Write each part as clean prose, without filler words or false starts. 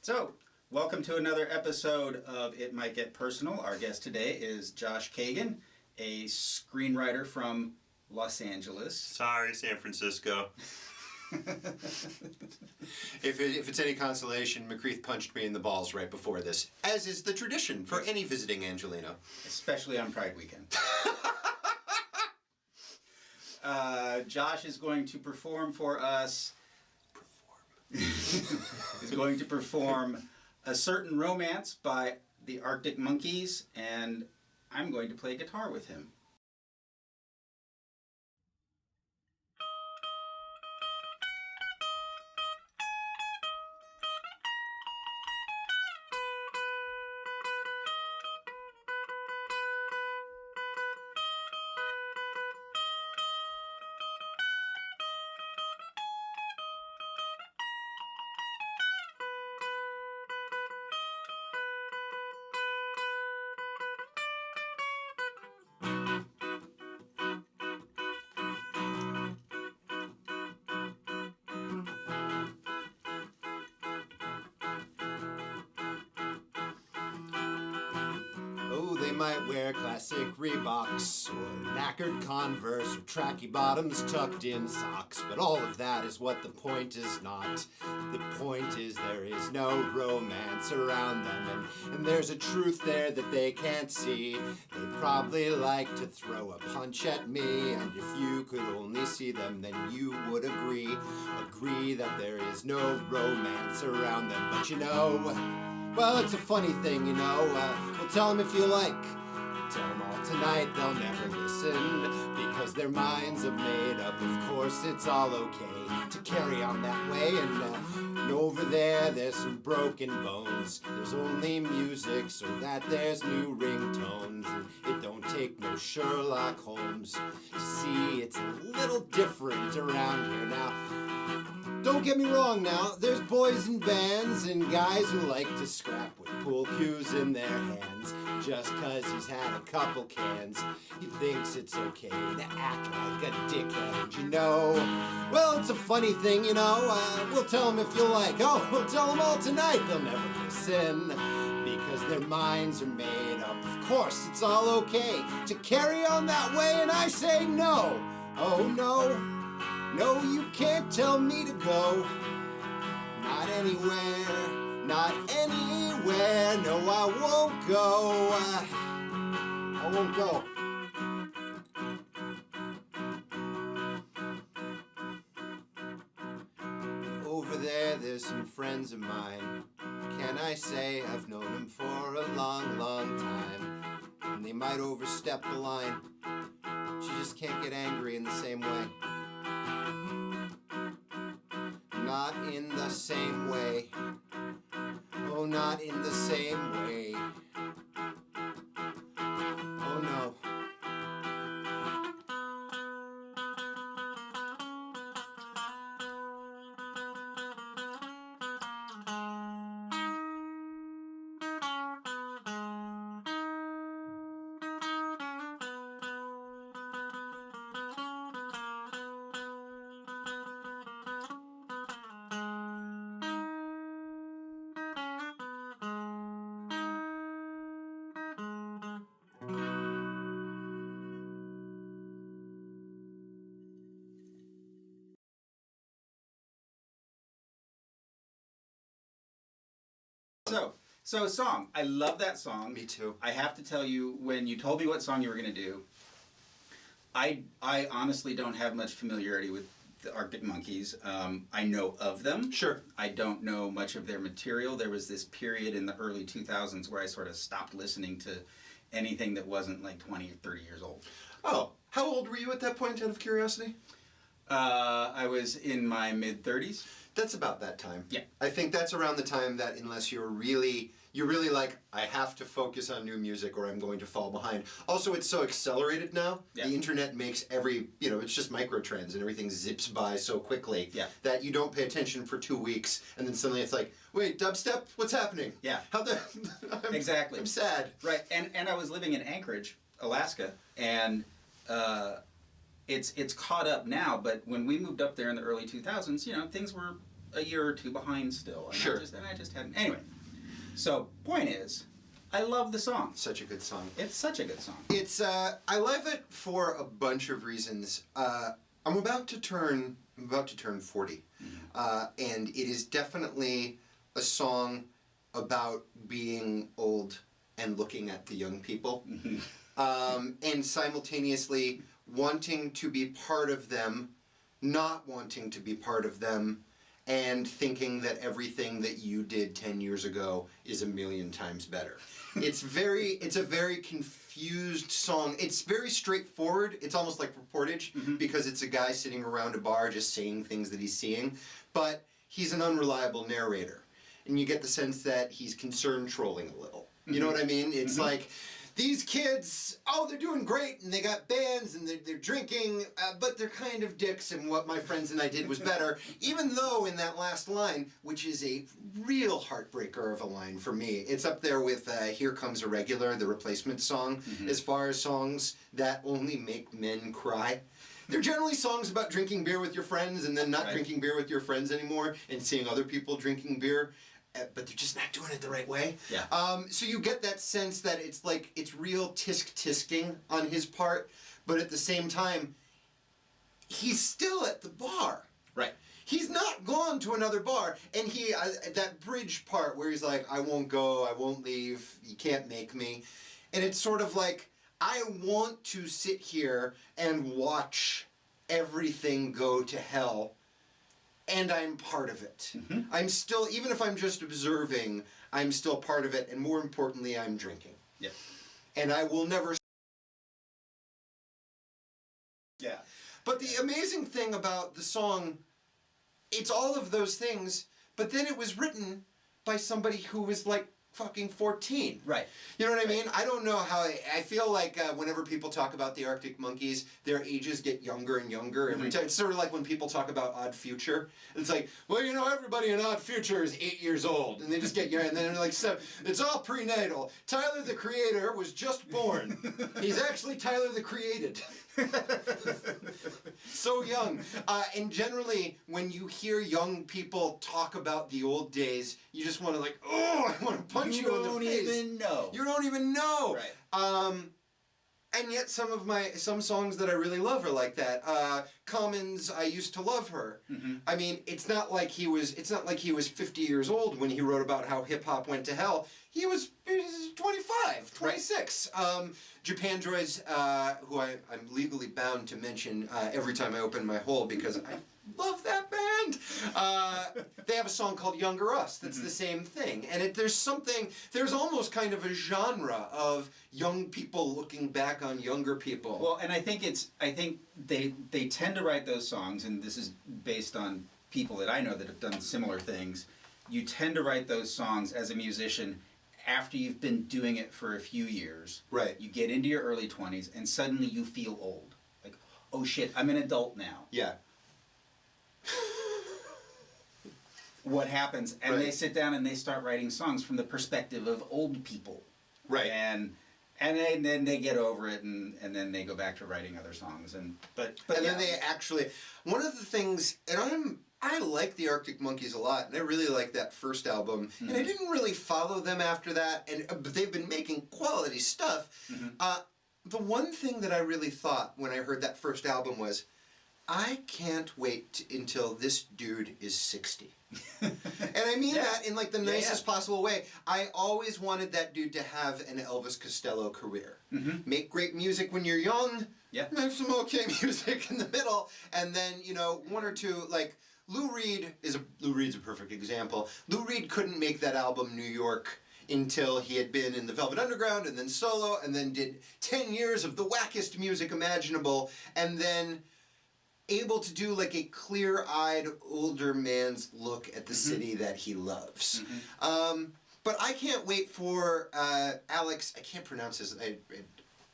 So, welcome to another episode of It Might Get Personal. Our guest today is Josh Cagan, a screenwriter from Los Angeles. Sorry, San Francisco. If it's any consolation, McCreath punched me in the balls right before this, as is the tradition for any visiting Angelino. Especially on Pride Weekend. Josh is going to perform for us. He's going to perform A Certain Romance by the Arctic Monkeys, and I'm going to play guitar with him. They might wear classic Reeboks, or knackered Converse, or tracky bottoms tucked in socks, but all of that is what the point is not. The point is there is no romance around them, and there's a truth there that they can't see. They probably like to throw a punch at me, and if you could only see them, then you would agree that there is no romance around them. But you know, well, it's a funny thing, we'll tell them if you like. Tell them all tonight, they'll never listen, because their minds are made up. Of course, it's all okay to carry on that way, and over there's some broken bones. There's only music so that there's new ringtones, and it don't take no Sherlock Holmes to see it's a little different around here now. Don't get me wrong now, there's boys in bands and guys who like to scrap with pool cues in their hands. Just 'cause he's had a couple cans, he thinks it's okay to act like a dickhead. And well, it's a funny thing, we'll tell them if you like. Oh, we'll tell them all tonight, they'll never listen, because their minds are made up. Of course, it's all okay to carry on that way, and I say no. Oh no. No, you can't tell me to go. Not anywhere, not anywhere. No, I won't go. I won't go. Over there's some friends of mine. Can I say I've known them for a long, long time? And they might overstep the line. She just can't get angry in the same way. Not in the same way. Oh, not in the same way. Oh no. So song. I love that song. Me too. I have to tell you, when you told me what song you were going to do, I honestly don't have much familiarity with the Arctic Monkeys. I know of them. Sure. I don't know much of their material. There was this period in the early 2000s where I sort of stopped listening to anything that wasn't like 20 or 30 years old. Oh, how old were you at that point, out of curiosity? I was in my mid-30s. That's about that time. Yeah. I think that's around the time that, unless you're really like, I have to focus on new music or I'm going to fall behind. Also, it's so accelerated now. Yeah. The internet makes it's just microtrends and everything zips by so quickly that you don't pay attention for 2 weeks and then suddenly it's like, wait, dubstep? What's happening? Yeah. Exactly. I'm sad. Right. And I was living in Anchorage, Alaska, and it's caught up now, but when we moved up there in the early 2000s, things were a year or two behind still. And Sure. I just hadn't. Anyway, so point is, I love the song. Such a good song. It's such a good song. It's I love it for a bunch of reasons. I'm about to turn 40, and it is definitely a song about being old and looking at the young people, and simultaneously wanting to be part of them, not wanting to be part of them, and thinking that everything that you did 10 years ago is a million times better. It's a very confused song. It's very straightforward. It's almost like reportage because it's a guy sitting around a bar just saying things that he's seeing, but he's an unreliable narrator. And you get the sense that he's concern trolling a little. You know what I mean? It's like, these kids, oh, they're doing great, and they got bands, and they're drinking, but they're kind of dicks, and what my friends and I did was better, even though in that last line, which is a real heartbreaker of a line for me, it's up there with Here Comes a Regular, the Replacement song, as far as songs that only make men cry. They're generally songs about drinking beer with your friends, and then not drinking beer with your friends anymore, and seeing other people drinking beer, but they're just not doing it the right way. Yeah. So you get that sense that it's like, it's real tisk-tisking on his part, but at the same time, he's still at the bar. Right. He's not gone to another bar, and that bridge part where he's like, I won't go, I won't leave, you can't make me, and it's sort of like, I want to sit here and watch everything go to hell, and I'm part of it. I'm still, even if I'm just observing, I'm still part of it, and more importantly, I'm drinking. Yeah. And I will never... Yeah. But the amazing thing about the song, it's all of those things, but then it was written by somebody who was like fucking 14. Right. You know what I mean? I don't know how... I feel like whenever people talk about the Arctic Monkeys, their ages get younger and younger every time. It's sort of like when people talk about Odd Future. It's like, well, you know, everybody in Odd Future is 8 years old. And they just get young. And then they're like, it's all prenatal. Tyler, the Creator, was just born. He's actually Tyler, the Created. So young. And generally, when you hear young people talk about the old days, you just want to like, oh, I want to punch you in the face. You don't even know. You don't even know. Right. And yet some songs that I really love are like that. Common's I Used to Love Her. I mean, it's not like he was 50 years old when he wrote about how hip hop went to hell. He was 25, 26. Japan Droids, who I'm legally bound to mention every time I open my hole because I love that band. They have a song called Younger Us that's the same thing. And there's almost kind of a genre of young people looking back on younger people. Well, and I think they tend to write those songs, and this is based on people that I know that have done similar things. You tend to write those songs as a musician after you've been doing it for a few years. Right. You get into your early 20s, and suddenly you feel old. Like, oh shit, I'm an adult now. Yeah. What happens? And they sit down and they start writing songs from the perspective of old people. Right. And then they get over it, and then they go back to writing other songs. But then they actually, one of the things, and I like the Arctic Monkeys a lot, and I really like that first album, and I didn't really follow them after that, but they've been making quality stuff. The one thing that I really thought when I heard that first album was, I can't wait until this dude is 60. And I mean that in like the nicest possible way. I always wanted that dude to have an Elvis Costello career. Make great music when you're young, make some okay music in the middle, and then, you know, one or two, like, Lou Reed's a perfect example. Lou Reed couldn't make that album New York until he had been in the Velvet Underground and then solo, and then did 10 years of the wackest music imaginable, and then able to do like a clear-eyed older man's look at the city that he loves. But I can't wait for Alex, I can't pronounce his, I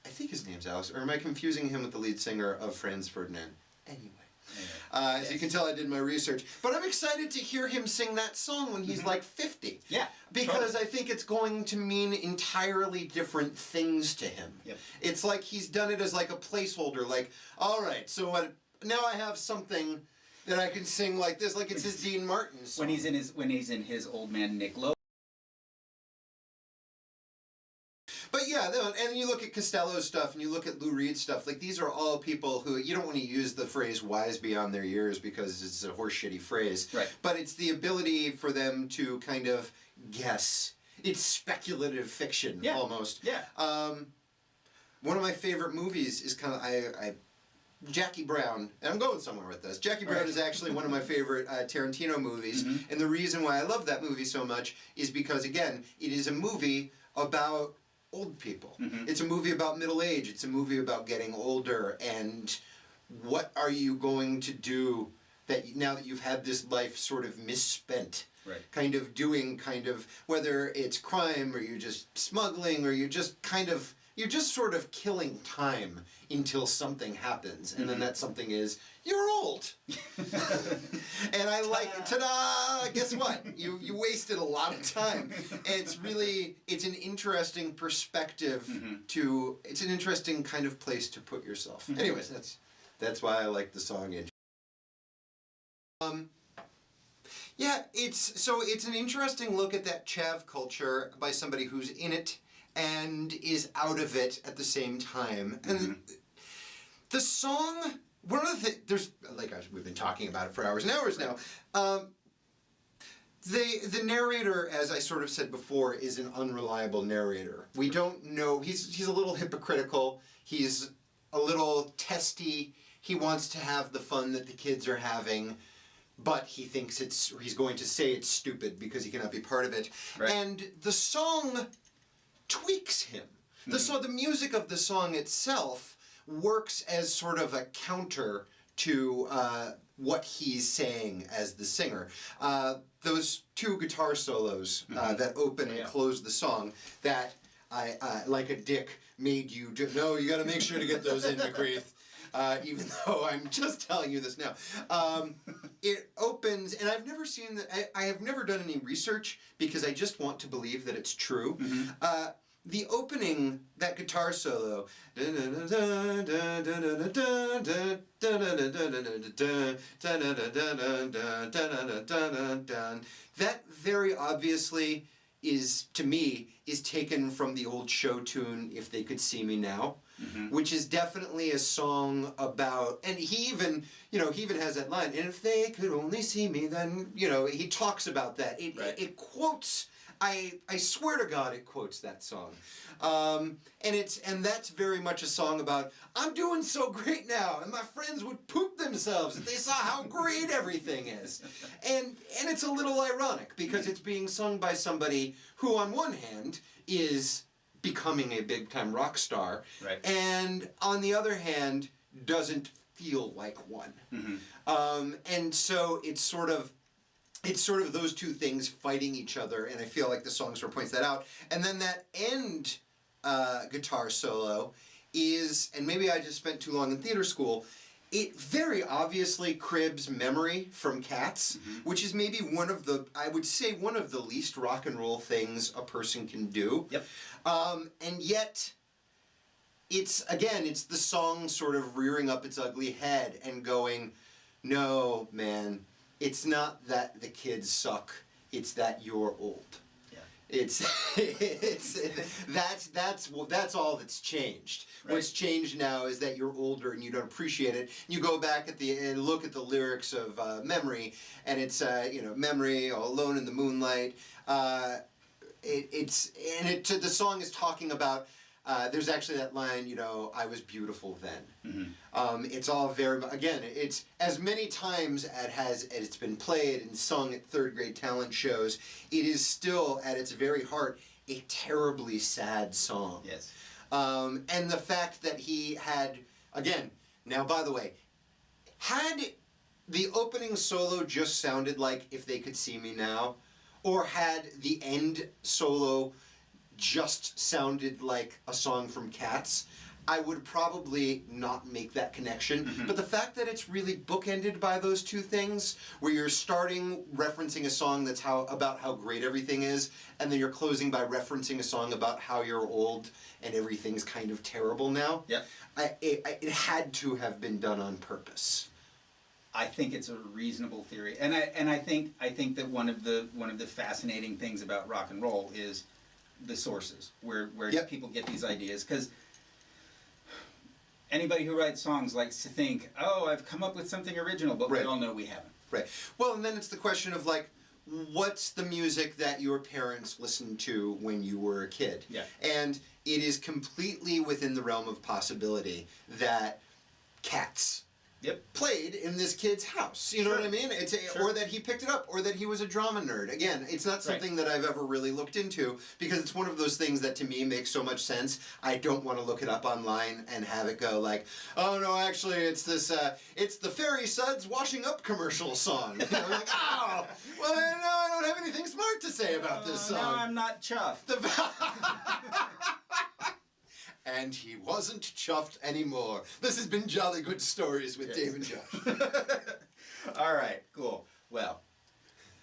think his name's Alex, or am I confusing him with the lead singer of Franz Ferdinand? Anyway. As you can tell, I did my research. But I'm excited to hear him sing that song when he's like 50. Yeah. Because I think it's going to mean entirely different things to him. It's like he's done it as like a placeholder, like, all right, so now I have something that I can sing like this, like it's his Dean Martin song. when he's in his old man Nick Lowe. But yeah, and you look at Costello's stuff and you look at Lou Reed's stuff, like these are all people who, you don't want to use the phrase wise beyond their years because it's a horseshitty phrase. Right. But it's the ability for them to kind of guess. It's speculative fiction, almost. Yeah. One of my favorite movies is kind of, Jackie Brown, and I'm going somewhere with this. Jackie Brown is actually one of my favorite Tarantino movies, and the reason why I love that movie so much is because, again, it is a movie about old people. It's a movie about middle age. It's a movie about getting older, and what are you going to do that now that you've had this life sort of misspent? Right. Kind of doing whether it's crime or you're just smuggling or you're just sort of killing time until something happens, and then that something is, you're old. And I like, ta-da, guess what? You wasted a lot of time. And it's an interesting perspective it's an interesting kind of place to put yourself. Anyways, that's why I like the song. Yeah, it's an interesting look at that chav culture by somebody who's in it and is out of it at the same time. And the song, one of the things, we've been talking about it for hours and hours now. The narrator, as I sort of said before, is an unreliable narrator. We don't know, he's a little hypocritical, he's a little testy, he wants to have the fun that the kids are having, but he thinks he's going to say it's stupid because he cannot be part of it. Right. And the song tweaks him. The music of the song itself works as sort of a counter to what he's saying as the singer. Those two guitar solos that open and close the song, that I like a dick, made you do. No, you got to make sure to get those in, McGreath. Even though I'm just telling you this now. It opens, and I've never seen that. I have never done any research because I just want to believe that it's true. The opening, that guitar solo, that very obviously is, to me, is taken from the old show tune, If They Could See Me Now, which is definitely a song about, and he even has that line, and if they could only see me, then, he talks about that. It quotes, I swear to God, it quotes that song. And that's very much a song about, I'm doing so great now, and my friends would poop themselves if they saw how great everything is. And it's a little ironic, because it's being sung by somebody who, on one hand, is becoming a big-time rock star, and on the other hand, doesn't feel like one. And so it's sort of those two things fighting each other, and I feel like the song sort of points that out. And then that end guitar solo is, and maybe I just spent too long in theater school, it very obviously cribs Memory from Cats, which is maybe one of the least rock and roll things a person can do. And yet, it's the song sort of rearing up its ugly head and going, no, man, it's not that the kids suck, it's that you're old. That's all that's changed. What's changed now is that you're older and you don't appreciate it. You go back and look at the lyrics of Memory, and it's Memory, all alone in the moonlight. The song is talking about. There's actually that line, I was beautiful then. It's all very, again, it's as many times as it's been played and sung at third grade talent shows, it is still, at its very heart, a terribly sad song. Yes. And the fact that he had, again, now by the way, had the opening solo just sounded like If They Could See Me Now, or had the end solo just sounded like a song from Cats, I would probably not make that connection. But the fact that it's really bookended by those two things, where you're starting referencing a song that's about how great everything is, and then you're closing by referencing a song about how you're old and everything's kind of terrible now, it had to have been done on purpose. I think it's a reasonable theory, and I think that one of the fascinating things about rock and roll is the sources where Yep. people get these ideas, because anybody who writes songs likes to think, oh, I've come up with something original, but Right. we all know we haven't. Right. Well, and then it's the question of like, what's the music that your parents listened to when you were a kid? Yeah. And it is completely within the realm of possibility that Cats Yep. played in this kid's house. You know Sure. what I mean? It's Sure. or that he picked it up, or that he was a drama nerd. Again, it's not something that I've ever really looked into, because it's one of those things that to me makes so much sense. I don't want to look it up online and have it go like, oh no, actually it's this, it's the Fairy Suds washing up commercial song. You know, like, oh, well no, I don't have anything smart to say about this song. Now I'm not chuffed. And he wasn't chuffed anymore. This has been Jolly Good Stories with Yes. Dave and Josh. All right, cool. Well,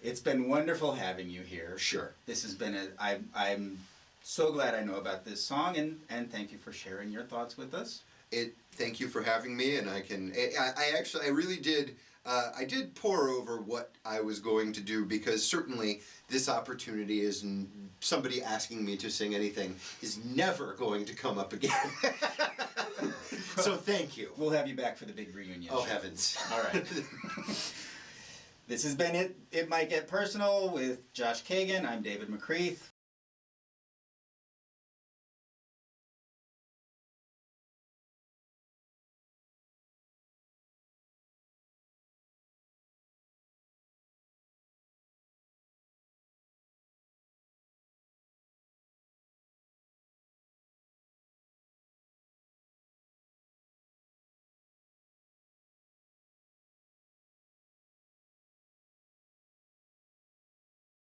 it's been wonderful having you here. Sure. This has been I'm so glad I know about this song, and thank you for sharing your thoughts with us. Thank you for having me, and I really did. I did pore over what I was going to do, because certainly this opportunity is somebody asking me to sing anything is never going to come up again. So thank you. We'll have you back for the big reunion. Oh heavens! All right. This has been It Might Get Personal with Josh Cagan. I'm David McCreath.